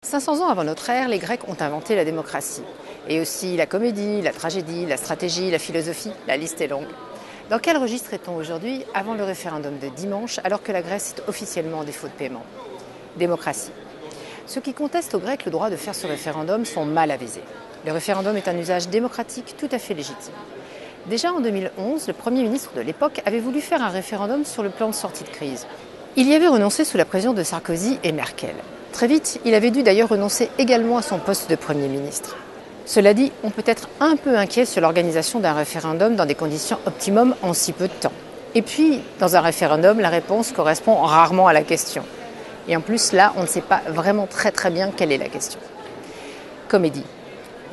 500 ans avant notre ère, les Grecs ont inventé la démocratie. Et aussi la comédie, la tragédie, la stratégie, la philosophie, la liste est longue. Dans quel registre est-on aujourd'hui, avant le référendum de dimanche, alors que la Grèce est officiellement en défaut de paiement? Démocratie. Ceux qui contestent aux Grecs le droit de faire ce référendum sont mal avisés. Le référendum est un usage démocratique tout à fait légitime. Déjà en 2011, le Premier ministre de l'époque avait voulu faire un référendum sur le plan de sortie de crise. Il y avait renoncé sous la pression de Sarkozy et Merkel. Très vite, il avait dû d'ailleurs renoncer également à son poste de Premier ministre. Cela dit, on peut être un peu inquiet sur l'organisation d'un référendum dans des conditions optimum en si peu de temps. Et puis, dans un référendum, la réponse correspond rarement à la question. Et en plus, là, on ne sait pas vraiment très bien quelle est la question. Comédie.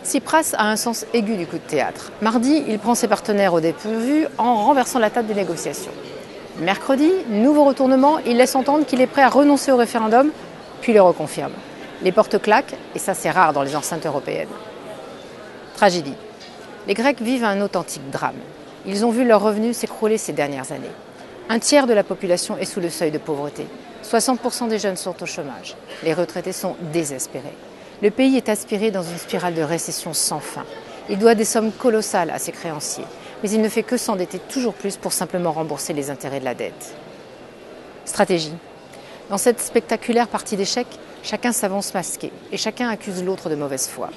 Tsipras a un sens aigu du coup de théâtre. Mardi, il prend ses partenaires au dépourvu en renversant la table des négociations. Mercredi, nouveau retournement, il laisse entendre qu'il est prêt à renoncer au référendum, puis le reconfirme. Les portes claquent, et ça c'est rare dans les enceintes européennes. Tragédie. Les Grecs vivent un authentique drame. Ils ont vu leurs revenus s'écrouler ces dernières années. Un tiers de la population est sous le seuil de pauvreté. 60% des jeunes sont au chômage. Les retraités sont désespérés. Le pays est aspiré dans une spirale de récession sans fin. Il doit des sommes colossales à ses créanciers, mais il ne fait que s'endetter toujours plus pour simplement rembourser les intérêts de la dette. Stratégie. Dans cette spectaculaire partie d'échecs, chacun s'avance masqué et chacun accuse l'autre de mauvaise foi.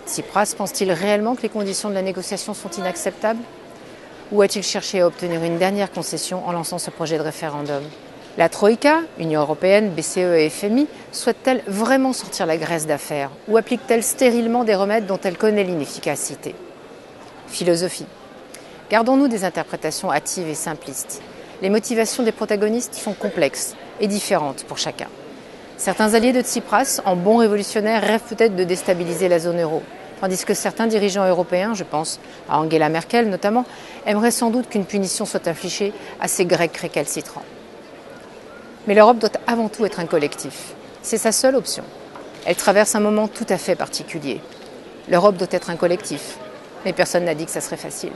Tsipras pense-t-il réellement que les conditions de la négociation sont inacceptables? Ou a-t-il cherché à obtenir une dernière concession en lançant ce projet de référendum? La Troïka, Union européenne, BCE et FMI, souhaite-t-elle vraiment sortir la Grèce d'affaires ou applique-t-elle stérilement des remèdes dont elle connaît l'inefficacité? Philosophie. Gardons-nous des interprétations hâtives et simplistes. Les motivations des protagonistes sont complexes et différentes pour chacun. Certains alliés de Tsipras, en bons révolutionnaires, rêvent peut-être de déstabiliser la zone euro, tandis que certains dirigeants européens, je pense à Angela Merkel notamment, aimeraient sans doute qu'une punition soit infligée à ces Grecs récalcitrants. Mais l'Europe doit avant tout être un collectif. C'est sa seule option. Elle traverse un moment tout à fait particulier. L'Europe doit être un collectif, mais personne n'a dit que ça serait facile.